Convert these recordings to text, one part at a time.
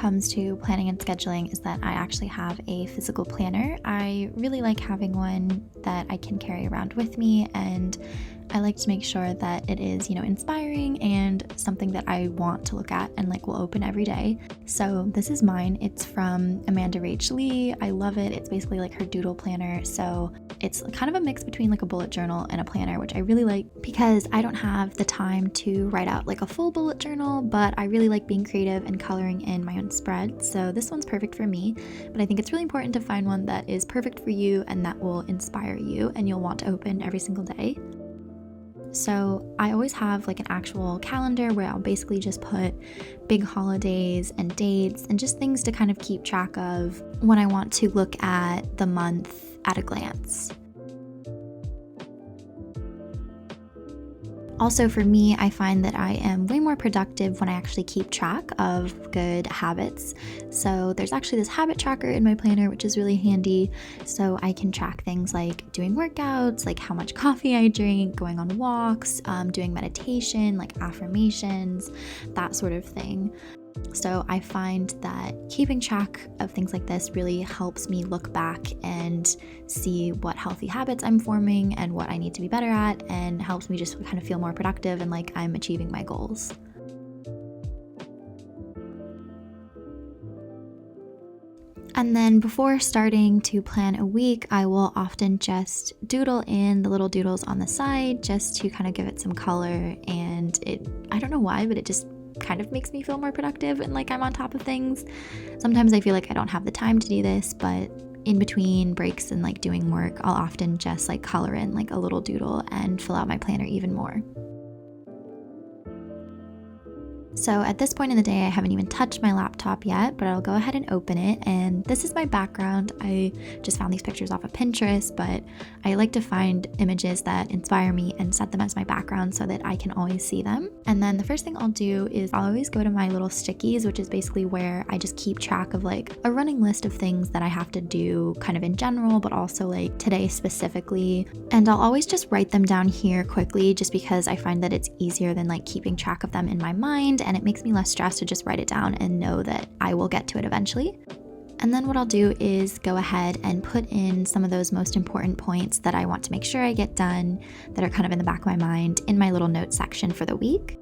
comes to planning and scheduling is that I actually have a physical planner. I really like having one that I can carry around with me, and I like to make sure that it is, inspiring and something that I want to look at and will open every day. So this is mine. It's from Amanda Rach Lee. I love it. It's basically her doodle planner. So it's kind of a mix between a bullet journal and a planner, which I really like because I don't have the time to write out a full bullet journal, but I really like being creative and coloring in my own spread. So this one's perfect for me, but I think it's really important to find one that is perfect for you and that will inspire you and you'll want to open every single day. So I always have an actual calendar where I'll basically just put big holidays and dates and just things to kind of keep track of when I want to look at the month at a glance. Also for me, I find that I am way more productive when I actually keep track of good habits. So there's actually this habit tracker in my planner, which is really handy. So I can track things like doing workouts, how much coffee I drink, going on walks, doing meditation, affirmations, that sort of thing. So I find that keeping track of things like this really helps me look back and see what healthy habits I'm forming and what I need to be better at, and helps me just kind of feel more productive and like I'm achieving my goals. And then before starting to plan a week, I will often just doodle in the little doodles on the side just to kind of give it some color, and I don't know why, but it just kind of makes me feel more productive and like I'm on top of things. Sometimes I feel like I don't have the time to do this, but in between breaks and doing work, I'll often just color in a little doodle and fill out my planner even more. So at this point in the day, I haven't even touched my laptop yet, but I'll go ahead and open it. And this is my background. I just found these pictures off of Pinterest, but I like to find images that inspire me and set them as my background so that I can always see them. And then the first thing I'll do is I'll always go to my little stickies, which is basically where I just keep track of a running list of things that I have to do kind of in general, but also today specifically. And I'll always just write them down here quickly just because I find that it's easier than keeping track of them in my mind. And it makes me less stressed to just write it down and know that I will get to it eventually. And then what I'll do is go ahead and put in some of those most important points that I want to make sure I get done that are kind of in the back of my mind in my little notes section for the week.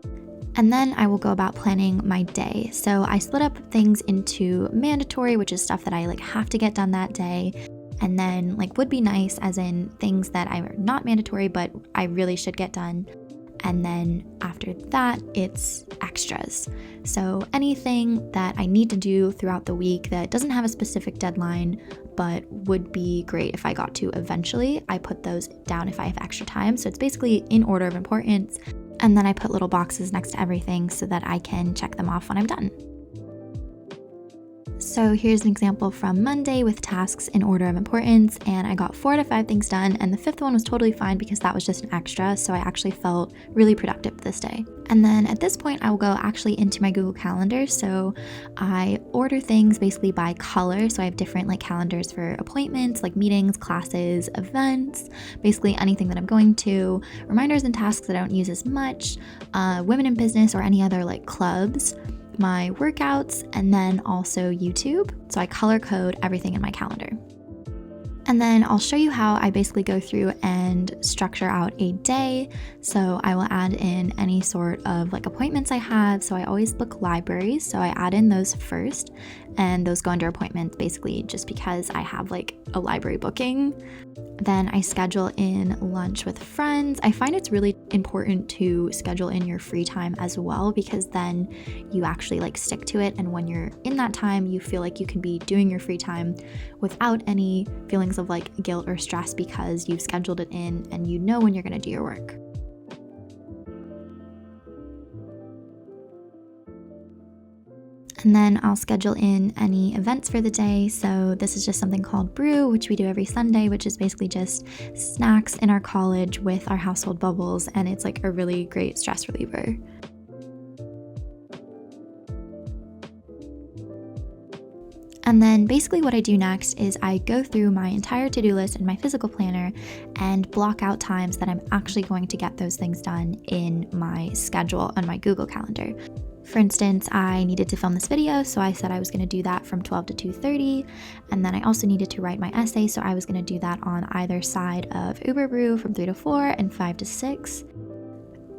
And then I will go about planning my day. So I split up things into mandatory, which is stuff that I have to get done that day. And then would be nice, as in things that are not mandatory, but I really should get done. And then after that, it's extras. So anything that I need to do throughout the week that doesn't have a specific deadline, but would be great if I got to eventually, I put those down if I have extra time. So it's basically in order of importance. And then I put little boxes next to everything so that I can check them off when I'm done. So here's an example from Monday with tasks in order of importance, and I got 4 out of 5 things done, and the 5th one was totally fine because that was just an extra, so I actually felt really productive this day. And then at this point, I will go actually into my Google Calendar. So I order things basically by color. So I have different calendars for appointments, meetings, classes, events, basically anything that I'm going to, reminders and tasks that I don't use as much, women in business or any other clubs, my workouts, and then also YouTube. So I color code everything in my calendar. And then I'll show you how I basically go through and structure out a day. So I will add in any sort of appointments I have. So I always book libraries. So I add in those first, and those go under appointments basically just because I have a library booking. Then I schedule in lunch with friends. I find it's really important to schedule in your free time as well, because then you actually stick to it. And when you're in that time, you feel like you can be doing your free time without any feelings of guilt or stress because you've scheduled it in and you know when you're going to do your work. And then I'll schedule in any events for the day. So this is just something called Brew, which we do every Sunday, which is basically just snacks in our college with our household bubbles. And it's a really great stress reliever. And then basically what I do next is I go through my entire to-do list in my physical planner and block out times that I'm actually going to get those things done in my schedule on my Google Calendar. For instance, I needed to film this video, so I said I was going to do that from 12 to 2:30, and then I also needed to write my essay, so I was going to do that on either side of Uber Brew from 3 to 4 and 5 to 6.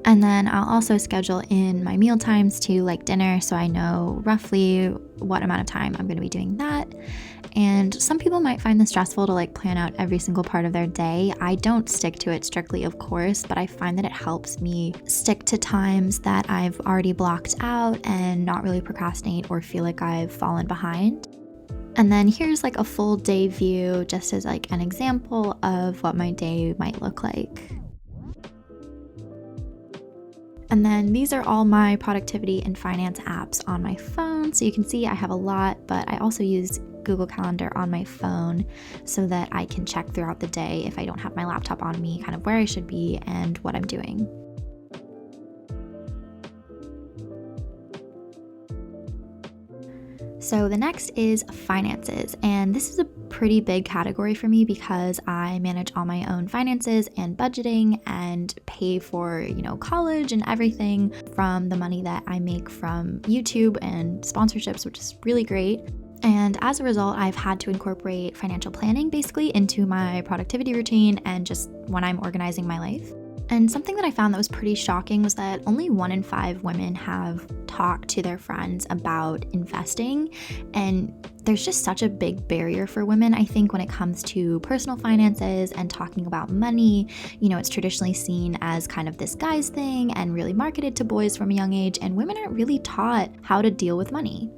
And then I'll also schedule in my meal times to like dinner, so I know roughly what amount of time I'm going to be doing that. And some people might find this stressful to like plan out every single part of their day. I don't stick to it strictly, of course, but I find that it helps me stick to times that I've already blocked out and not really procrastinate or feel like I've fallen behind. And then here's like a full day view just as like an example of what my day might look like. And then these are all my productivity and finance apps on my phone. So you can see I have a lot, but I also use Google Calendar on my phone so that I can check throughout the day if I don't have my laptop on me, kind of where I should be and what I'm doing. So the next is finances, and this is a pretty big category for me because I manage all my own finances and budgeting and pay for, college and everything from the money that I make from YouTube and sponsorships, which is really great. And as a result, I've had to incorporate financial planning basically into my productivity routine and just when I'm organizing my life. And something that I found that was pretty shocking was that only 1 in 5 women have talked to their friends about investing. And there's just such a big barrier for women, I think, when it comes to personal finances and talking about money. It's traditionally seen as kind of this guy's thing and really marketed to boys from a young age, and women aren't really taught how to deal with money.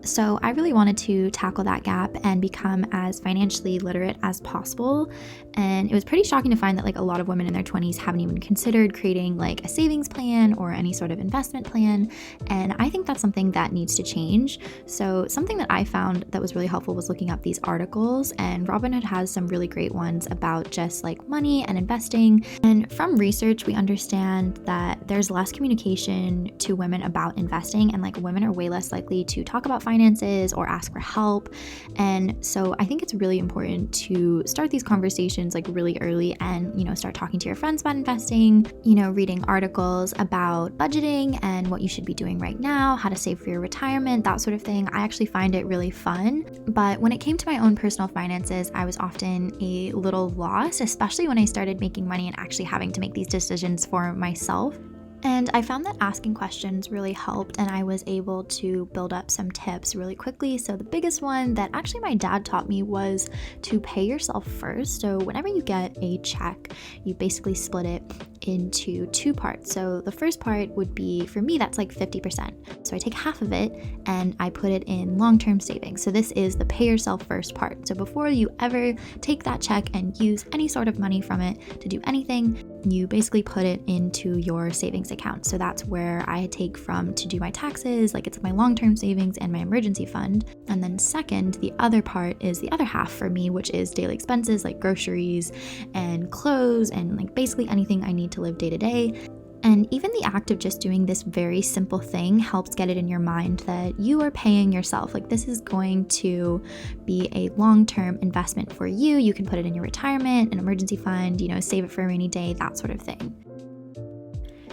So I really wanted to tackle that gap and become as financially literate as possible. And it was pretty shocking to find that like a lot of women in their 20s haven't even considered creating like a savings plan or any sort of investment plan. And I think that's something that needs to change. So something that I found that was really helpful was looking up these articles, and Robinhood has some really great ones about just like money and investing. And from research, we understand that there's less communication to women about investing, and like women are way less likely to talk about finances or ask for help. And so I think it's really important to start these conversations like really early and, start talking to your friends about investing, reading articles about budgeting and what you should be doing right now, how to save for your retirement, that sort of thing. I actually find it really fun. But when it came to my own personal finances, I was often a little lost, especially when I started making money and actually having to make these decisions for myself. And I found that asking questions really helped, and I was able to build up some tips really quickly. So the biggest one that actually my dad taught me was to pay yourself first. So whenever you get a check, you basically split it into 2 parts. So the first part would be, for me, that's like 50%. So I take half of it and I put it in long-term savings. So this is the pay yourself first part. So before you ever take that check and use any sort of money from it to do anything, you basically put it into your savings account. So that's where I take from to do my taxes, like it's my long-term savings and my emergency fund. And then second, the other part is the other half for me, which is daily expenses like groceries and clothes and like basically anything I need to live day to day. And even the act of just doing this very simple thing helps get it in your mind that you are paying yourself. Like this is going to be a long-term investment for you. You can put it in your retirement, an emergency fund, save it for a rainy day, that sort of thing.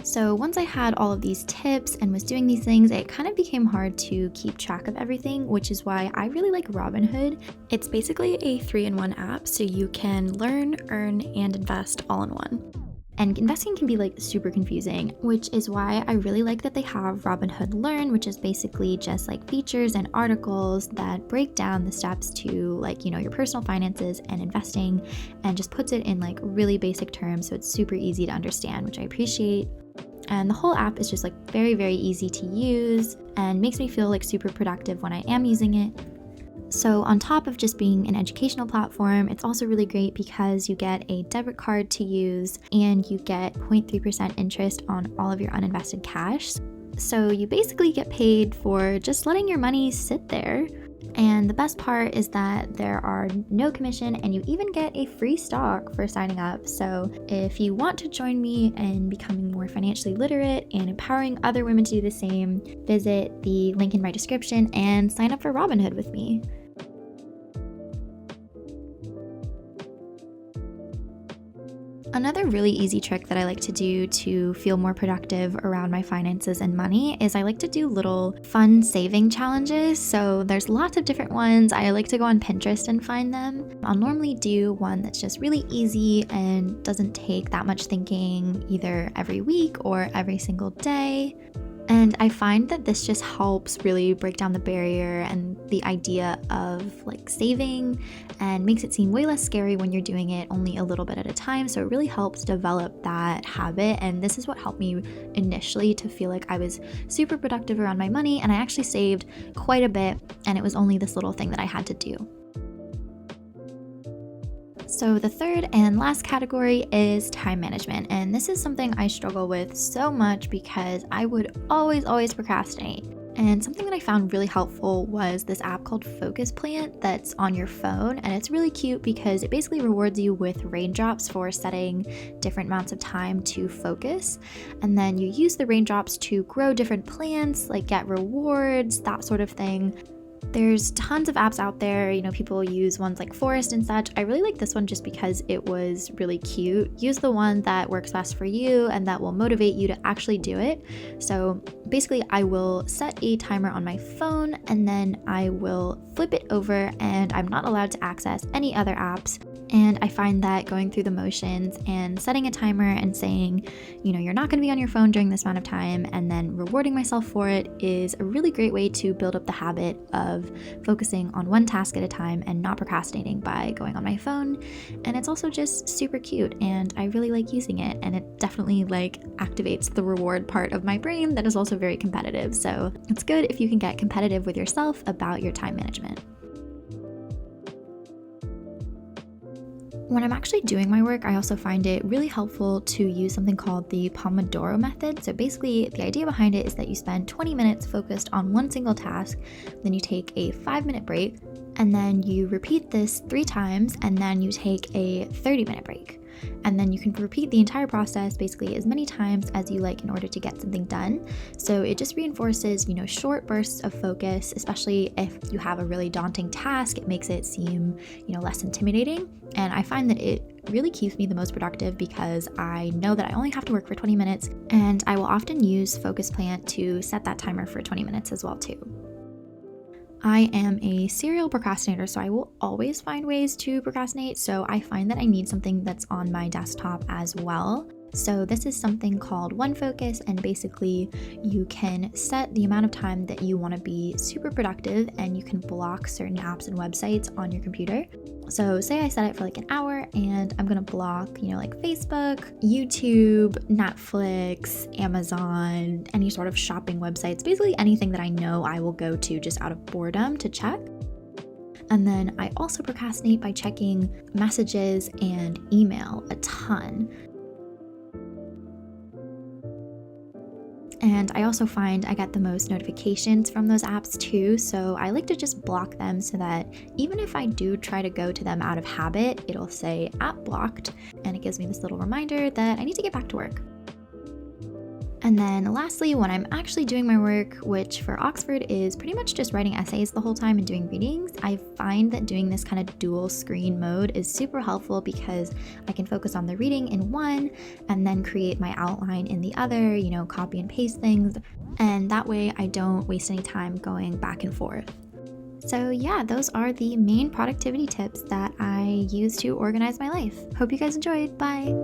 So once I had all of these tips and was doing these things, it kind of became hard to keep track of everything, which is why I really like Robinhood. It's basically a 3-in-1 app, so you can learn, earn, and invest all in one. And investing can be like super confusing, which is why I really like that they have Robinhood Learn, which is basically just like features and articles that break down the steps to like, your personal finances and investing, and just puts it in like really basic terms. So it's super easy to understand, which I appreciate. And the whole app is just like very, very easy to use and makes me feel like super productive when I am using it. So on top of just being an educational platform, it's also really great because you get a debit card to use and you get 0.3% interest on all of your uninvested cash. So you basically get paid for just letting your money sit there. And the best part is that there are no commission, and you even get a free stock for signing up. So if you want to join me in becoming more financially literate and empowering other women to do the same, visit the link in my description and sign up for Robinhood with me. Another really easy trick that I like to do to feel more productive around my finances and money is I like to do little fun saving challenges. So there's lots of different ones. I like to go on Pinterest and find them. I'll normally do one that's just really easy and doesn't take that much thinking either every week or every single day. And I find that this just helps really break down the barrier and the idea of like saving, and makes it seem way less scary when you're doing it only a little bit at a time. So it really helps develop that habit. And this is what helped me initially to feel like I was super productive around my money, and I actually saved quite a bit, and it was only this little thing that I had to do. So the third and last category is time management, and this is something I struggle with so much because I would always procrastinate. And something that I found really helpful was this app called Focus Plant that's on your phone, and it's really cute because it basically rewards you with raindrops for setting different amounts of time to focus. And then you use the raindrops to grow different plants, like get rewards, that sort of thing. There's tons of apps out there, people use ones like Forest and such. I really like this one just because it was really cute. Use the one that works best for you and that will motivate you to actually do it. So basically I will set a timer on my phone, and then I will flip it over, and I'm not allowed to access any other apps. And I find that going through the motions and setting a timer and saying, you're not going to be on your phone during this amount of time, and then rewarding myself for it is a really great way to build up the habit of focusing on one task at a time and not procrastinating by going on my phone. And it's also just super cute, and I really like using it, and it definitely activates the reward part of my brain that is also very competitive. So it's good if you can get competitive with yourself about your time management. When I'm actually doing my work, I also find it really helpful to use something called the Pomodoro Method. So basically, the idea behind it is that you spend 20 minutes focused on one single task, then you take a 5-minute break, and then you repeat this 3 times, and then you take a 30-minute break. And then you can repeat the entire process basically as many times as you like in order to get something done. So it just reinforces, short bursts of focus, especially if you have a really daunting task. It makes it seem, less intimidating. And I find that it really keeps me the most productive because I know that I only have to work for 20 minutes, and I will often use Focus Plant to set that timer for 20 minutes as well too. I am a serial procrastinator, so I will always find ways to procrastinate. So I find that I need something that's on my desktop as well. So this is something called One Focus, and basically you can set the amount of time that you want to be super productive, and you can block certain apps and websites on your computer. So say I set it for an hour, and I'm going to block, Facebook, YouTube, Netflix, Amazon, any sort of shopping websites, basically anything that I know I will go to just out of boredom to check. And then I also procrastinate by checking messages and email a ton. And I also find I get the most notifications from those apps too, so I like to just block them so that even if I do try to go to them out of habit, it'll say app blocked, and it gives me this little reminder that I need to get back to work. And then lastly, when I'm actually doing my work, which for Oxford is pretty much just writing essays the whole time and doing readings, I find that doing this kind of dual screen mode is super helpful because I can focus on the reading in one and then create my outline in the other, copy and paste things. And that way I don't waste any time going back and forth. So yeah, those are the main productivity tips that I use to organize my life. Hope you guys enjoyed. Bye.